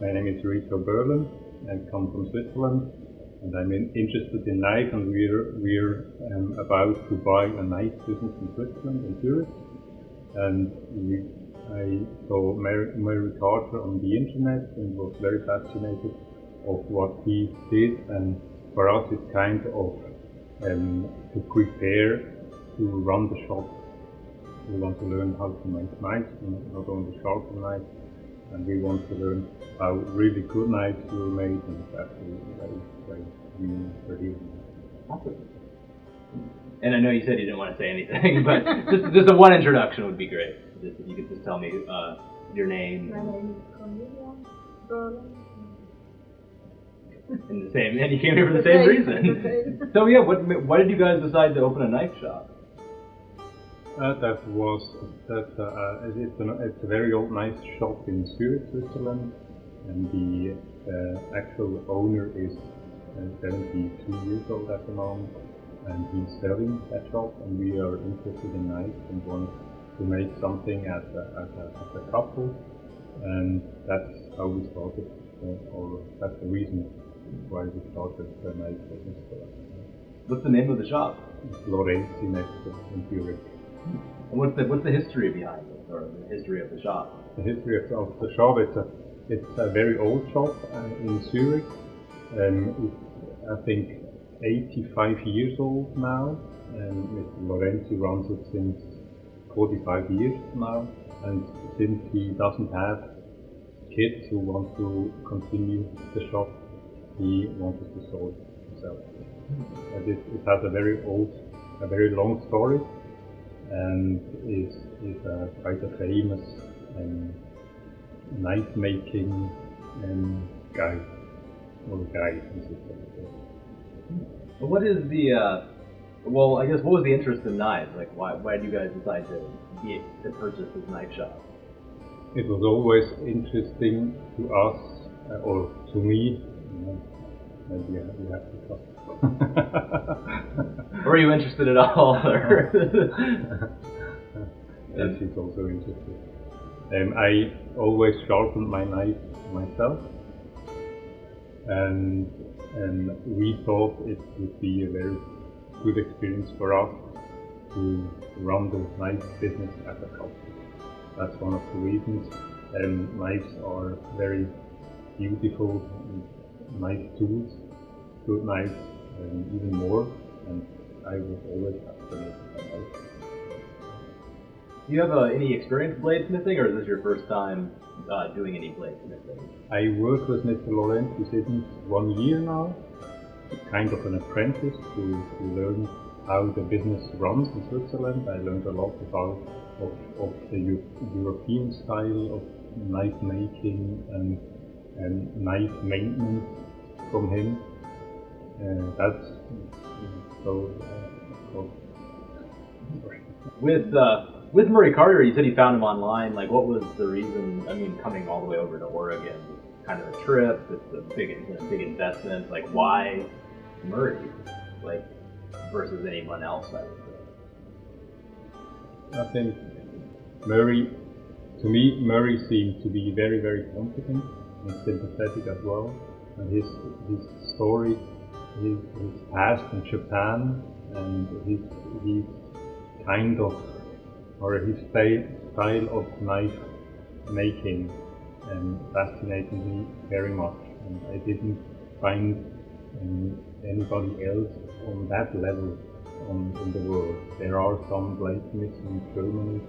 My name is Reto and come from Switzerland, and I'm interested in knives, and we're about to buy a knife business in Switzerland, in Zürich. And I saw Murray Carter on the internet and was very fascinated of what he did, and for us it's kind of to prepare to run the shop. We want to learn how to make knives, not only sharpen knives, and we want to learn how really good knives were made, and it's actually very new. Awesome. And I know you said you didn't want to say anything, but just a one introduction would be great. If you could just tell me your name. My name is Cornelia, Berlin. And you came here for the same reason. So yeah, why did you guys decide to open a knife shop? It's a very old knife shop in Zürich, Switzerland, and the actual owner is 72 years old at the moment, and he's selling that shop, and we are interested in knives and want to make something as a couple, and that's how we started, or that's the reason why we started the knife business. What's the name of the shop? It's Bladesmithing in Zürich. And what's the history behind it, or the history of the shop? The history of the shop, it's a very old shop in Zürich. It's, I think, 85 years old now, and Mr. Lorenzi runs it since 45 years now, and since he doesn't have kids who want to continue the shop, he wanted to sell it himself. And it has a very long story, and is quite a famous knife making guy, or guy in Switzerland. What is the what was the interest in knives? Like, why did you guys decide to purchase this knife shop? It was always interesting to us, or to me. Maybe you have to talk. Were you interested at all? Yes, she's also interested. I always sharpened my knife myself, and we thought it would be a very good experience for us to run the knife business as a couple. That's one of the reasons. Knives are very beautiful, nice tools, good knives, even more, and I was always fascinated by knives. Do you have any experience bladesmithing, or is this your first time doing any bladesmithing? I work with Mr. Lorenzi since 1 year now, kind of an apprentice to learn how the business runs in Switzerland. I learned a lot about the European style of knife making and knife maintenance from him. That's so. With Murray Carter, you said you found him online. Like, what was the reason? I mean, coming all the way over to Oregon, kind of a trip. It's a big investment. Like, why Murray? Like, versus anyone else, I would say. I think Murray seemed to be very, very competent and sympathetic as well. And his story, his past in Japan, and his kind of, or his style of knife making fascinated me very much. And I didn't find anybody else on that level in the world. There are some bladesmiths in Germany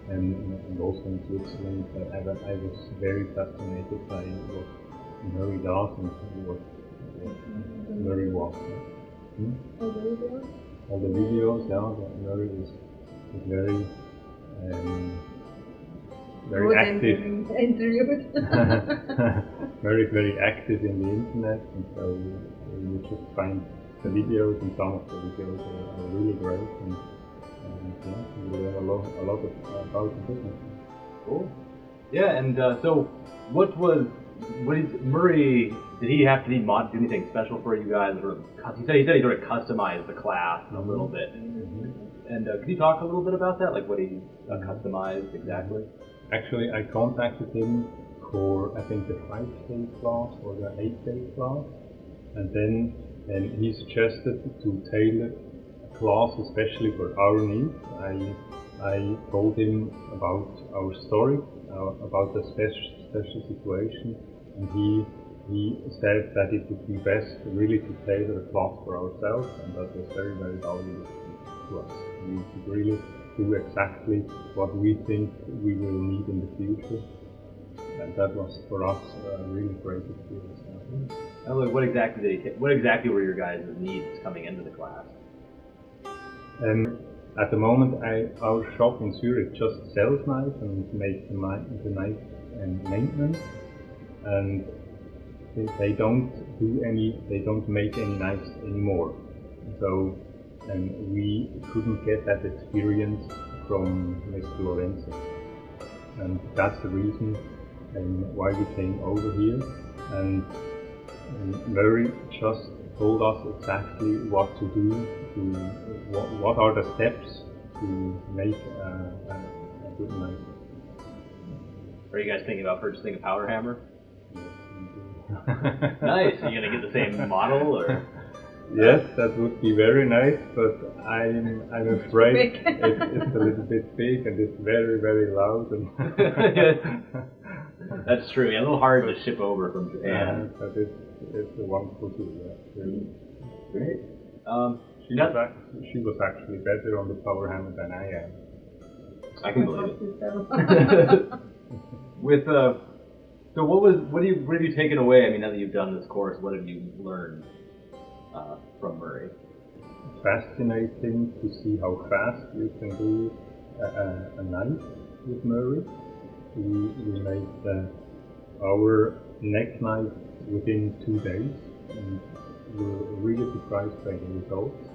and also in Switzerland, but I was very fascinated by what Murray does and what Murray was. All the videos, yeah. Murray is very active. Murray is very active in the internet, and so you just find the videos, and some of the videos are really great, and you learn a lot about the business. Cool. Yeah, and so what did Murray? Did he have to do anything special for you guys? He said he sort of customized the class a little bit. And could you talk a little bit about that? Like, what he customized exactly? Actually, I contacted him for I think the 5-day class or the 8-day class, and then he suggested to tailor a class especially for our needs. I told him about our story, about the special situation, and he said that it would be best really to tailor a class for ourselves, and that was very, very valuable to us. We could really do exactly what we think we will need in the future, and that was for us a really great experience. What exactly were your guys' needs coming into the class? At the moment, our shop in Zürich just sells knives and makes the knife maintenance, and they don't make any knives anymore. So we couldn't get that experience from Mr. Lorenzo, and that's the reason why we came over here. And Murray just told us exactly what to do, what are the steps to make a good knife. Are you guys thinking about purchasing a powder hammer? Yes, we do. Nice. Are you gonna get the same model, or? Yes, that would be very nice, but I'm afraid it's a little bit big and it's very, very loud. And That's true. Yeah, a little hard to ship over from Japan. But it's a wonderful tool. Yeah, really. Great. She was actually better on the power hammer than I am. I can believe it. What have you taken away? I mean, now that you've done this course, what have you learned from Murray? Fascinating to see how fast we can do a knife with Murray. We made our neck knife within 2 days, and we were really surprised by the results.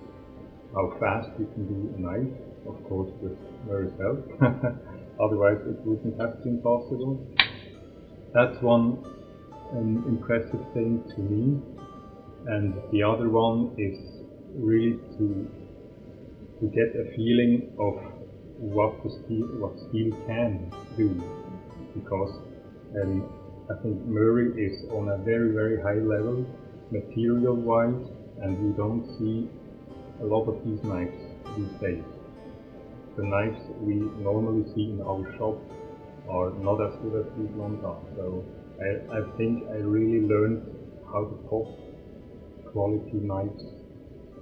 How fast we can do a knife, of course with Murray's help. Otherwise it wouldn't have been possible. That's one impressive thing to me. And the other one is really to get a feeling of what steel can do, because I think Murray is on a very, very high level material-wise, and we don't see a lot of these knives these days. The knives we normally see in our shop are not as good as these ones are. So I think I really learned how to top quality knives,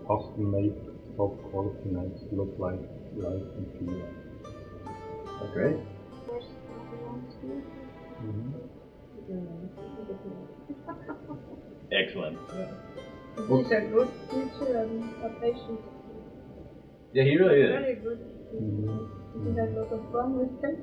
custom-made top quality knives look like and feel like. That's great. Excellent. He's a good teacher and a patient. Yeah, he really is. Very good. We had a lot of fun with him.